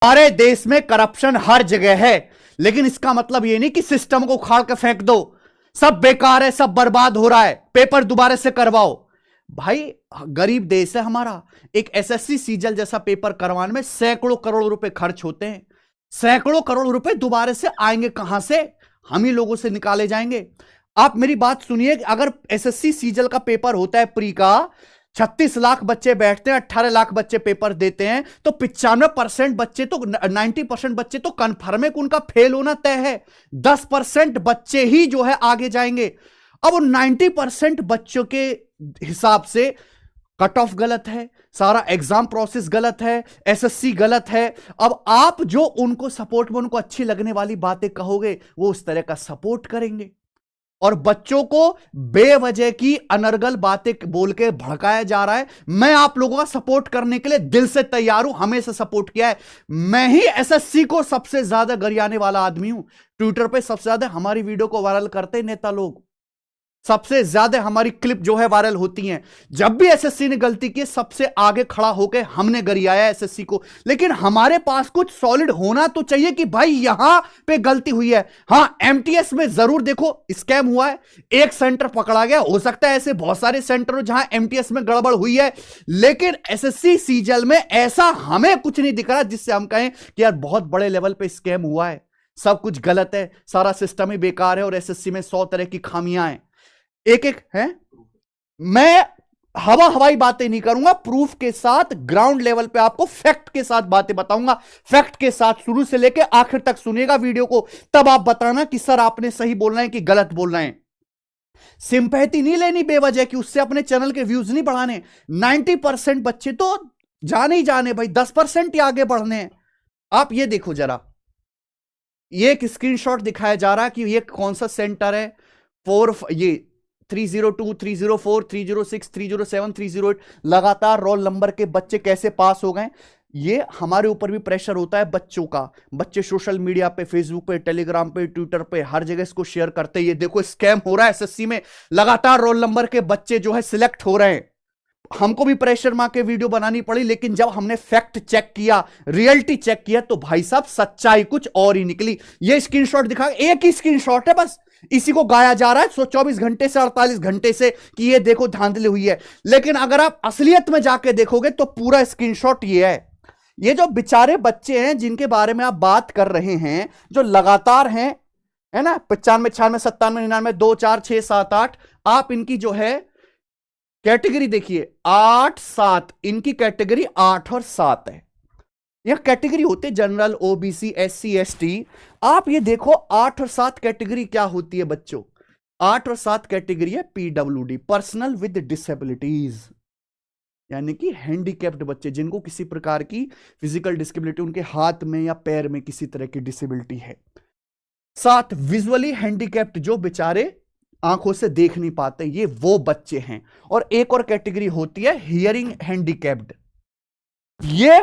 हमारे देश में करप्शन हर जगह है, लेकिन इसका मतलब यह नहीं कि सिस्टम को उखाड़ के फेंक दो, सब बेकार है, सब बर्बाद हो रहा है, पेपर दोबारा से करवाओ। भाई गरीब देश है हमारा, एक एसएससी सीजल जैसा पेपर करवाने में सैकड़ों करोड़ रुपए खर्च होते हैं। सैकड़ों करोड़ रुपए दोबारा से आएंगे कहां से? हम ही लोगों से निकाले जाएंगे। आप मेरी बात सुनिए, अगर एसएससी सीजल का पेपर होता है प्री का, 36 लाख बच्चे बैठते हैं, 18 लाख बच्चे पेपर देते हैं, तो 95% बच्चे तो 90% बच्चे तो कन्फर्म है कि उनका फेल होना तय है। 10% बच्चे ही जो है आगे जाएंगे। अब 90% बच्चों के हिसाब से कट ऑफ गलत है, सारा एग्जाम प्रोसेस गलत है, एसएससी गलत है। अब आप जो उनको सपोर्ट में उनको अच्छी लगने वाली बातें कहोगे, वो उस तरह का सपोर्ट करेंगे और बच्चों को बेवजह की अनर्गल बातें बोल के भड़काया जा रहा है। मैं आप लोगों का सपोर्ट करने के लिए दिल से तैयार हूं, हमेशा सपोर्ट किया है। मैं ही एसएससी को सबसे ज्यादा गरियाने वाला आदमी हूं। ट्विटर पे सबसे ज्यादा हमारी वीडियो को वायरल करते नेता लोग, सबसे ज्यादा हमारी क्लिप जो है वायरल होती हैं। जब भी एसएससी ने गलती की, सबसे आगे खड़ा होकर हमने गरियाया एसएससी को। लेकिन हमारे पास कुछ सॉलिड होना तो चाहिए कि भाई यहां पे गलती हुई है। हां, एमटीएस में जरूर देखो स्कैम हुआ है, एक सेंटर पकड़ा गया, हो सकता है ऐसे बहुत सारे सेंटर जहां एमटीएस में गड़बड़ हुई है, लेकिन एसएससी सीजल में ऐसा हमें कुछ नहीं दिख रहा जिससे हम कहें कि यार बहुत बड़े लेवल पे स्कैम हुआ है। सब कुछ गलत है, सारा सिस्टम ही बेकार है और एसएससी में 100 तरह की खामियां हैं। एक एक है, मैं हवाई बातें नहीं करूंगा, प्रूफ के साथ ग्राउंड लेवल पे आपको फैक्ट के साथ बातें बताऊंगा। फैक्ट के साथ शुरू से लेकर आखिर तक सुनिएगा वीडियो को, तब आप बताना कि सर आपने सही बोलना है कि गलत बोलना है। सिंपैथी नहीं लेनी बेवजह की, उससे अपने चैनल के व्यूज नहीं बढ़ाने। 90% बच्चे तो जाने ही जाने भाई, 10% ही आगे बढ़ने हैं। आप ये देखो जरा, ये एक स्क्रीनशॉट दिखाया जा रहा है कि ये कौन सा सेंटर है। ये 302, 304, 306, 307, 308 लगातार रोल नंबर के बच्चे कैसे पास हो गए। ये हमारे ऊपर भी प्रेशर होता है बच्चों का। बच्चे सोशल मीडिया पे, फेसबुक पे, टेलीग्राम पे, ट्विटर पे, हर जगह इसको शेयर करते हैं। ये देखो स्कैम हो रहा है एसएससी में, लगातार रोल नंबर के बच्चे जो है सिलेक्ट हो रहे हैं। हमको भी प्रेशर मार के वीडियो बनानी पड़ी, लेकिन जब हमने फैक्ट चेक किया, रियलिटी चेक किया, तो भाई साहब सच्चाई कुछ और ही निकली। ये स्क्रीनशॉट दिखा, एक ही स्क्रीनशॉट है बस, इसी को गाया जा रहा है 124 घंटे से 48 घंटे से कि ये देखो धांधली हुई है। लेकिन अगर आप असलियत में जाके देखोगे तो पूरा स्क्रीनशॉट ये है। ये जो बेचारे बच्चे हैं जिनके बारे में आप बात कर रहे हैं, जो लगातार हैं, है ना, 95, 96, 97, 99, 2, 4, 6, 7, 8, आप इनकी जो है कैटेगरी देखिए, 8, 7, इनकी कैटेगरी 8 और 7 है। यह कैटेगरी होते जनरल, ओबीसी, एससी, एसटी। आप ये देखो 8 और 7 कैटेगरी क्या होती है बच्चों। 8 और 7 कैटेगरी है पीडब्ल्यूडी, पर्सनल विद डिसेबिलिटीज, यानी कि हैंडीकैप्ड बच्चे जिनको किसी प्रकार की फिजिकल डिसेबिलिटी, उनके हाथ में या पैर में किसी तरह की डिसेबिलिटी है। 7 विजुअली हैंडीकैप्ड, जो बेचारे आंखों से देख नहीं पाते, ये वो बच्चे हैं। और एक और कैटेगरी होती है हियरिंग हैंडीकैप्ड, ये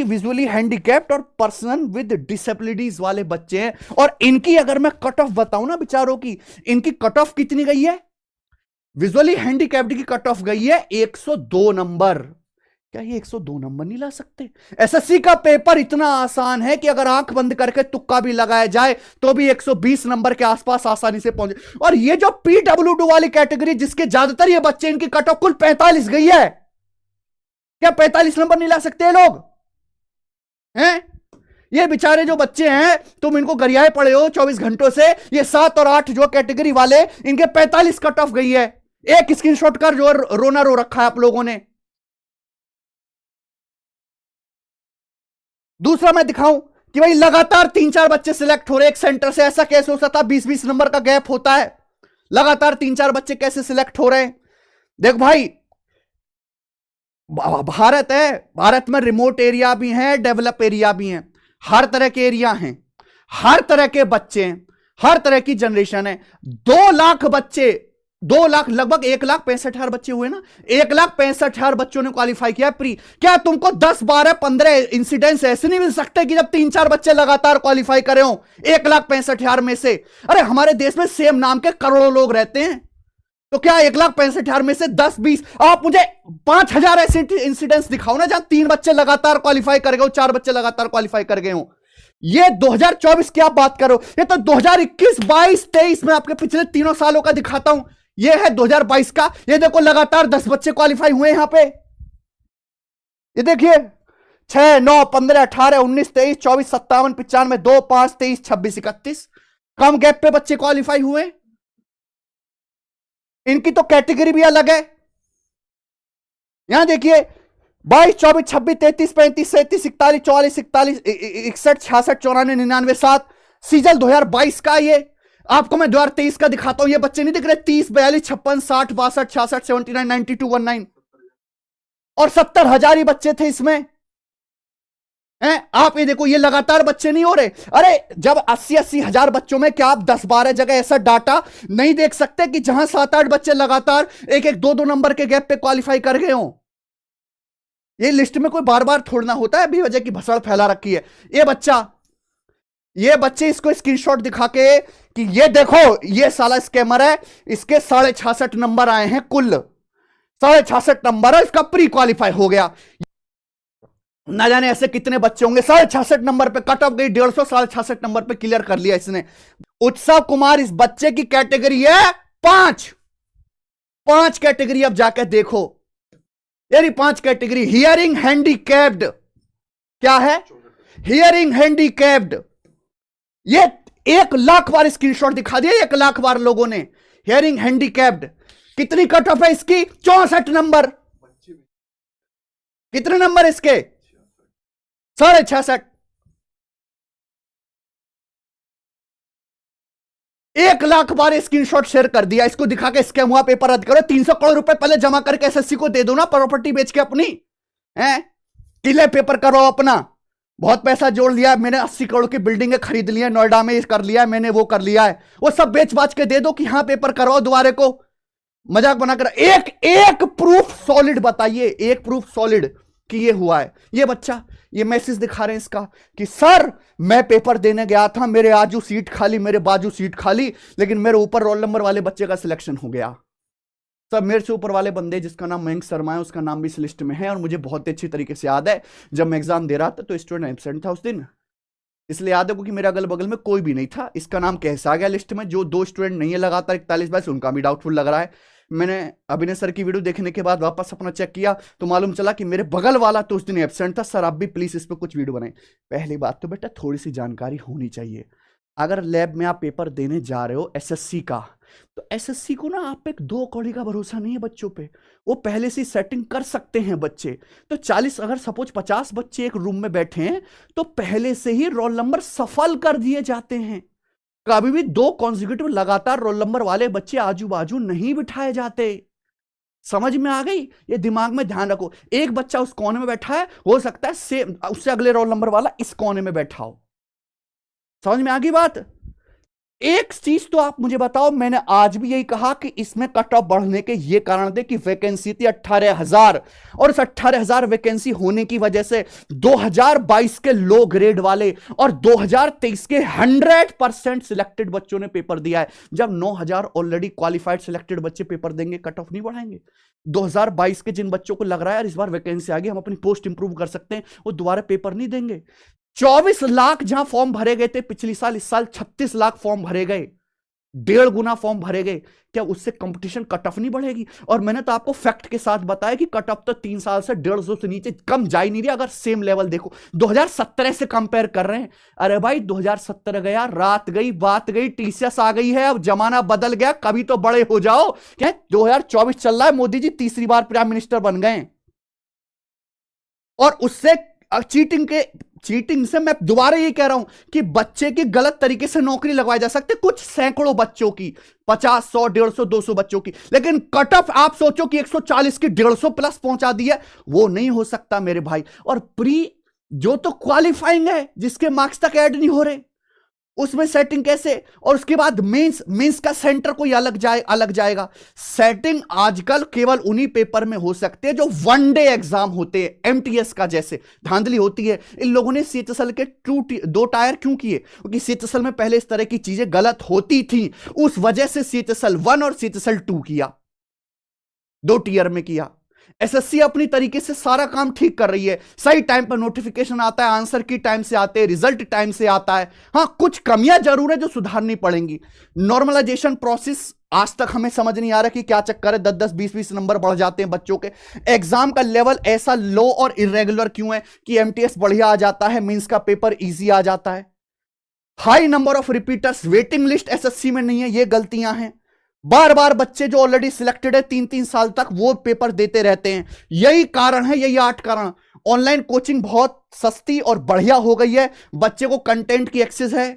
विजुअली हैंडीकैप्ड और पर्सन विद डिसेबिलिटीज वाले बच्चे हैं। और इनकी अगर मैं कट ऑफ बताऊं ना बेचारों की, इनकी कट ऑफ कितनी गई है? विजुअली हैंडीकैप्ड की कट ऑफ गई है 102 नंबर। क्या ये 102 नंबर नहीं ला सकते? एसएससी का पेपर इतना आसान है कि अगर आंख बंद करके तुक्का भी लगाया जाए तो भी 120 नंबर के आसपास आसानी से पहुंचे। और ये जो पीडब्ल्यूडी वाली कैटेगरी, जिसके ज्यादातर ये बच्चे, इनकी कट ऑफ कुल 45 गई है। क्या 45 नंबर नहीं ला सकते लोग हैं? ये बेचारे जो बच्चे हैं, तुम इनको गरियाए पड़े हो 24 घंटों से। ये 7 और 8 जो कैटेगरी वाले, इनके 45 कट ऑफ गई है। एक स्क्रीनशॉट कर जो रोना रो रखा है आप लोगों ने। दूसरा मैं दिखाऊं कि भाई लगातार 3-4 बच्चे सिलेक्ट हो रहे एक सेंटर से। ऐसा कैसे हो सकता? 20-20 नंबर का गैप होता है, लगातार 3-4 बच्चे कैसे सिलेक्ट हो रहे हैं? देख भाई, भारत है, भारत में रिमोट एरिया भी है, डेवलप एरिया भी है, हर तरह के एरिया हैं, हर तरह के बच्चे हैं, हर तरह की जनरेशन है। 2 लाख बच्चे, 2 लाख, लगभग 1,65,000 बच्चे हुए ना, 1,65,000 बच्चों ने क्वालिफाई किया प्री। क्या तुमको 10, 12, 15 इंसिडेंट्स ऐसे नहीं मिल सकते कि जब 3-4 बच्चे लगातार क्वालिफाई करे हो 1,65,000 में से? अरे हमारे देश में सेम नाम के करोड़ों लोग रहते हैं, तो क्या 1,65,000 में से 10-20 आप मुझे 5,000 ऐसे इंसिडेंट्स दिखाओ ना जहां 3 बच्चे लगातार क्वालिफाई कर गए हो, 4 बच्चे लगातार क्वालिफाई कर गए हो। ये 2024 की आप बात करो, ये तो 2021, 22, 23 में आपके पिछले तीनों सालों का दिखाता हूं। ये है 2022 का, ये देखो लगातार 10 बच्चे क्वालिफाई हुए यहां पे। ये देखिए 6, 9, 15, 18, 19, 23, 24, 57, 95, 2, 5, 23, 26, 31 कम गैप पे बच्चे क्वालिफाई हुए। इनकी तो कैटेगरी भी अलग है। यहां देखिए 22, 24, 26, 33, 35, 37, 41, 44, 41, 61, 66, 94, 99, 7 सीजन 2022 का। ये आपको मैं 2023 का दिखाता हूं। ये बच्चे नहीं दिख रहे? 30, 42, 56, 60, 62, 66, 79, 92, 19 और 70,000 ही बच्चे थे इसमें हैं। आप ये देखो, ये लगातार बच्चे नहीं हो रहे। अरे जब 80-80 हजार बच्चों में क्या आप 10-12 जगह ऐसा डाटा नहीं देख सकते कि जहां 7-8 बच्चे लगातार 1-1, 2-2 नंबर के गैप पे क्वालिफाई कर गए हो? ये लिस्ट में कोई बार बार छोड़ना होता है, बेवजह की भसड़ फैला रखी है। ये बच्चे इसको स्क्रीनशॉट दिखा के कि ये देखो ये साला स्कैमर है, इसके 66.5 नंबर आए हैं, कुल 66.5 नंबर है, इसका प्री क्वालिफाई हो गया। ना जाने ऐसे कितने बच्चे होंगे 66.5 नंबर पे कट ऑफ गई, 150 66 नंबर पे क्लियर कर लिया इसने। उत्सव कुमार इस बच्चे की कैटेगरी है 5 कैटेगरी। अब जाकर देखो यानी 5 कैटेगरी। हियरिंग हैंडीकैप्ड, क्या है? Hearing handicapped. ये 1 लाख बार स्क्रीनशॉट दिखा दिया, 1 लाख बार लोगों ने। हियरिंग हैंडीकैप्ड कितनी कट ऑफ है इसकी? 64 नंबर। कितने नंबर इसके? 66.5। 1 लाख बार स्क्रीनशॉट शेयर कर दिया। इसको दिखा के स्कैम हुआ, पेपर रद्द करो। 300 करोड़ रुपए पहले जमा करके एसएससी को दे दो ना, प्रॉपर्टी बेच के अपनी है, किले पेपर करो अपना। बहुत पैसा जोड़ लिया है मैंने, 80 करोड़ की बिल्डिंगें खरीद ली है, नोएडा में कर लिया है मैंने, वो कर लिया है, वो सब बेच बाच के दे दो कि हाँ पेपर करवाओ दोबारे को। मजाक बनाकर एक प्रूफ सॉलिड बताइए, एक प्रूफ सॉलिड कि ये हुआ है। ये बच्चा ये मैसेज दिखा रहे हैं इसका कि सर मैं पेपर देने गया था, मेरे आजू सीट खाली, मेरे बाजू सीट खाली, लेकिन मेरे ऊपर रोल नंबर वाले बच्चे का सिलेक्शन हो गया। सब मेरे से ऊपर वाले बंदे जिसका नाम मयंक शर्मा है, उसका नाम भी इस लिस्ट में है। और मुझे बहुत अच्छी तरीके से याद है जब मैं एग्जाम दे रहा था तो स्टूडेंट एब्सेंट था उस दिन, इसलिए याद है क्योंकि मेरे अगल बगल में कोई भी नहीं था। इसका नाम कैसे आ गया लिस्ट में? जो 2 स्टूडेंट नहीं है लगातार 41-22, उनका भी डाउटफुल लग रहा है। मैंने अभिनय सर की वीडियो देखने के बाद वापस अपना चेक किया तो मालूम चला कि मेरे बगल वाला तो उस दिन एब्सेंट था। सर आप भी प्लीज इस पर कुछ वीडियो बनाएं। पहली बात तो बेटा थोड़ी सी जानकारी होनी चाहिए। अगर लैब में आप पेपर देने जा रहे हो एसएससी का, तो एसएससी को ना आप पे 2 कौड़ी का भरोसा नहीं है बच्चों पे, वो पहले से सेटिंग कर सकते हैं बच्चे। तो 40 अगर सपोज 50 बच्चे एक रूम में बैठे हैं तो पहले से ही रोल नंबर सफल कर दिए जाते हैं। कभी भी 2 कॉन्जिक्यूटिव लगातार रोल नंबर वाले बच्चे आजू बाजू नहीं बिठाए जाते। समझ में आ गई? ये दिमाग में ध्यान रखो। एक बच्चा उस कोने में बैठा है, हो सकता है सेम उससे अगले रोल नंबर वाला इस कोने में बैठा हो। समझ में आ गई बात? एक चीज तो आप मुझे बताओ, मैंने आज भी यही कहा कि इसमें कट ऑफ बढ़ने के ये कारण थे कि वैकेंसी थी 18,000 और इस 18,000 वैकेंसी होने की वजह से 2022 के लो ग्रेड वाले और 2023 के 100% सिलेक्टेड बच्चों ने पेपर दिया है। जब 9,000 ऑलरेडी क्वालिफाइड सिलेक्टेड बच्चे पेपर देंगे, कट ऑफ नहीं बढ़ाएंगे। 2022 के जिन बच्चों को लग रहा है यार इस बार वैकेंसी आ गई, हम अपनी पोस्ट इंप्रूव कर सकते हैं, वो दोबारा पेपर नहीं देंगे। 24 लाख जहां फॉर्म भरे गए थे पिछली साल, इस साल 36 लाख फॉर्म भरे गए, 1.5 गुना फॉर्म भरे गए। क्या उससे कंपटीशन कट ऑफ नहीं बढ़ेगी? और मैंने तो आपको फैक्ट के साथ बताया कि कट ऑफ तो 3 साल से 150 से नीचे कम जा ही नहीं रही। अगर सेम लेवल देखो 2017 से कंपेयर कर रहे हैं, अरे भाई 2017 गया, रात गई, बात गई, टीसीएस आ गई है, अब जमाना बदल गया, कभी तो बड़े हो जाओ। क्या 2024 चल रहा है, मोदी जी तीसरी बार प्राइम मिनिस्टर बन गए और उससे चीटिंग से मैं दोबारा ये कह रहा हूं कि बच्चे की गलत तरीके से नौकरी लगवाई जा सकती, कुछ सैकड़ों बच्चों की, 50, 100, 150, 200 बच्चों की, लेकिन कट ऑफ आप सोचो कि 140 की 150 प्लस पहुंचा दी है, वो नहीं हो सकता मेरे भाई। और प्री जो तो क्वालिफाइंग है, जिसके मार्क्स तक ऐड नहीं हो रहे, उसमें सेटिंग कैसे? और उसके बाद मेंस का सेंटर कोई अलग जाएगा। सेटिंग आजकल केवल उन्हीं पेपर में हो सकते हैं जो 1 डे एग्जाम होते हैं, एमटीएस का जैसे धांधली होती है। इन लोगों ने सीएचएसएल के 2 टायर क्यों किए? क्योंकि सीएचएसएल में पहले इस तरह की चीजें गलत होती थी, उस वजह से सीएचएसएल 1 और सीएचएसएल 2 किया। 2 टीयर में किया। एसएससी अपनी तरीके से सारा काम ठीक कर रही है, सही टाइम पर नोटिफिकेशन आता है, आंसर की टाइम से आते हैं, रिजल्ट टाइम से आता है। हां, कुछ कमियां जरूर है जो सुधारनी पड़ेंगी। नॉर्मलाइजेशन प्रोसेस आज तक हमें समझ नहीं आ रहा कि क्या चक्कर है, 10-10 20-20 नंबर बढ़ जाते हैं बच्चों के। एग्जाम का लेवल ऐसा लो और इरेगुलर क्यों है कि एमटीएस बढ़िया आ जाता है, मींस का पेपर इजी आ जाता है। High number of repeaters, waiting list SSC में नहीं है, ये गलतियां हैं। बार बार बच्चे जो ऑलरेडी सिलेक्टेड है 3-3 साल तक वो पेपर देते रहते हैं। यही कारण है, यही 8 कारण। ऑनलाइन कोचिंग बहुत सस्ती और बढ़िया हो गई है, बच्चे को कंटेंट की एक्सेस है,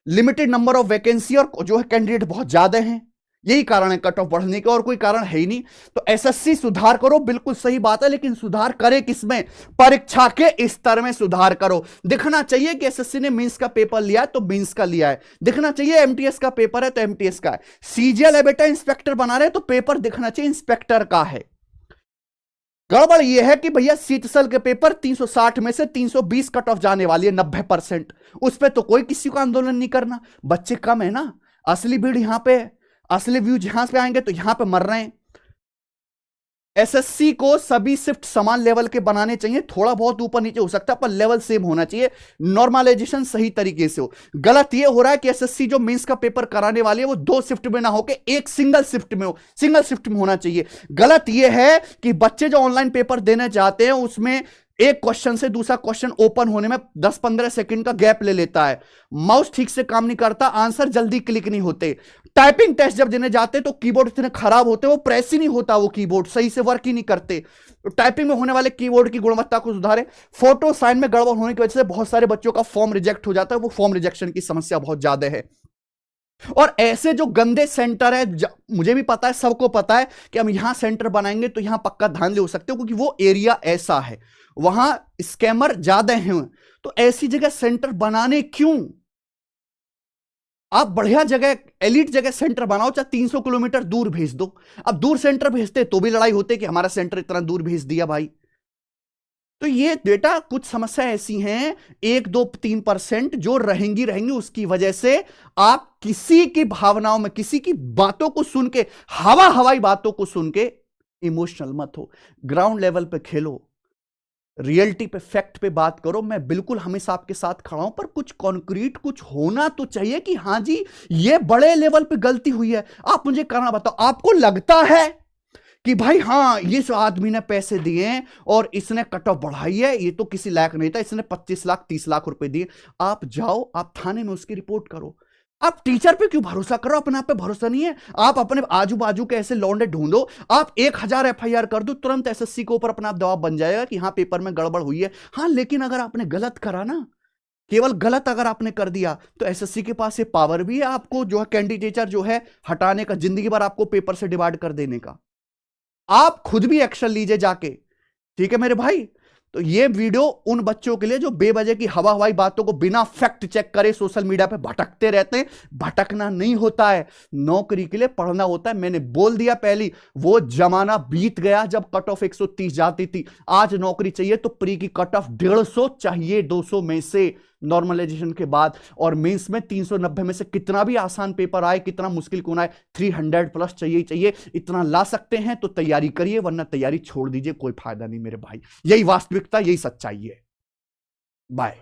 लिमिटेड नंबर ऑफ वैकेंसी और जो है कैंडिडेट बहुत ज्यादा हैं। यही कारण है कट ऑफ बढ़ने का, और कोई कारण है ही नहीं। तो एसएससी सुधार करो, बिल्कुल सही बात है, लेकिन सुधार करे किसमें? परीक्षा के स्तर में सुधार करो। दिखना चाहिए कि एसएससी ने मेंस का पेपर लिया है तो मेंस का लिया है, दिखना चाहिए एमटीएस का पेपर है तो एमटीएस का है। सीजीएल है बेटा, इंस्पेक्टर बना रहे तो पेपर दिखना चाहिए इंस्पेक्टर का है। गड़बड़ यह है कि भैया सीटसल के पेपर 360 में से 320 कट ऑफ जाने वाली है, 90%। उस पर तो कोई किसी को आंदोलन नहीं करना, बच्चे कम है ना। असली भीड़ यहां पे, असली व्यू जहां पे आएंगे तो यहां पे मर रहे हैं। एसएससी को सभी शिफ्ट समान लेवल के बनाने चाहिए, थोड़ा बहुत ऊपर नीचे हो सकता है पर लेवल सेम होना चाहिए, नॉर्मलाइजेशन सही तरीके से हो। गलत यह हो रहा है कि एसएससी जो मेंस का पेपर कराने वाली है वो 2 शिफ्ट में ना होकर एक सिंगल शिफ्ट में हो, सिंगल शिफ्ट में होना चाहिए। गलत यह है कि बच्चे जो ऑनलाइन पेपर देने चाहते हैं उसमें एक क्वेश्चन से दूसरा क्वेश्चन ओपन होने में 10-15 सेकंड का गैप ले लेता है, माउस ठीक से काम नहीं करता, आंसर जल्दी क्लिक नहीं होते। टाइपिंग टेस्ट जब देने जाते तो कीबोर्ड इतने खराब होते, वो प्रेस ही नहीं होता, वो कीबोर्ड सही से वर्क ही नहीं करते। तो टाइपिंग में होने वाले कीबोर्ड की गुणवत्ता को सुधारे। फोटो साइन में गड़बड़ होने की वजह से बहुत सारे बच्चों का फॉर्म रिजेक्ट हो जाता है, वो फॉर्म रिजेक्शन की समस्या बहुत ज्यादा है। और ऐसे जो गंदे सेंटर है, मुझे भी पता है, सबको पता है कि हम यहां सेंटर बनाएंगे तो यहां पक्का धांधली हो सकते हो, क्योंकि वो एरिया ऐसा है, वहां स्कैमर ज्यादा हैं। तो ऐसी जगह सेंटर बनाने क्यों? आप बढ़िया जगह, एलिट जगह सेंटर बनाओ, चाहे 300 किलोमीटर दूर भेज दो। अब दूर सेंटर भेजते तो भी लड़ाई होती कि हमारा सेंटर इतना दूर भेज दिया भाई। तो ये बेटा कुछ समस्या ऐसी हैं, 1-2-3% जो रहेंगी रहेंगी, उसकी वजह से आप किसी की भावनाओं में, किसी की बातों को सुन के, हवाई बातों को सुन के इमोशनल मत हो। ग्राउंड लेवल पे खेलो, रियलिटी पे, फैक्ट पे बात करो। मैं बिल्कुल हमेशा आपके साथ खड़ा हूं, पर कुछ कॉन्क्रीट कुछ होना तो चाहिए कि हां जी ये बड़े लेवल पे गलती हुई है। आप मुझे करना बताओ, आपको लगता है कि भाई हां इस आदमी ने पैसे दिए और इसने कट ऑफ बढ़ाई है, ये तो किसी लायक नहीं था, इसने 25 लाख 30 लाख रुपए दिए। आप जाओ, आप थाने में उसकी रिपोर्ट करो। आप टीचर पे क्यों भरोसा करो? अपने आप पे भरोसा नहीं है? आप अपने आजू बाजू के ऐसे लौंडे ढूंढो, आप 1000 एफआईआर कर दो, तुरंत एसएससी के ऊपर अपना आप दबाव बन जाएगा कि हाँ पेपर में गड़बड़ हुई है। हाँ, लेकिन अगर आपने गलत करा ना, केवल गलत अगर आपने कर दिया तो एसएससी के पास ये पावर भी है आपको जो है कैंडिडेचर जो है हटाने का, जिंदगी भर आपको पेपर से डिवाइड कर देने का। आप खुद भी एक्शन लीजिए जाके, ठीक है मेरे भाई। तो ये वीडियो उन बच्चों के लिए जो बेवजह की हवाई बातों को बिना फैक्ट चेक करे सोशल मीडिया पे भटकते रहते हैं। भटकना नहीं होता है, नौकरी के लिए पढ़ना होता है। मैंने बोल दिया पहली, वो जमाना बीत गया जब कट ऑफ 130 जाती थी। आज नौकरी चाहिए तो प्री की कट ऑफ 150 चाहिए 200 में से, नॉर्मलाइजेशन के बाद। और मेंस में 390 में से कितना भी आसान पेपर आए, कितना मुश्किल क्यों ना आए, 300 प्लस चाहिए चाहिए। इतना ला सकते हैं तो तैयारी करिए, वरना तैयारी छोड़ दीजिए, कोई फायदा नहीं मेरे भाई। यही वास्तविकता, यही सच्चाई है। बाय।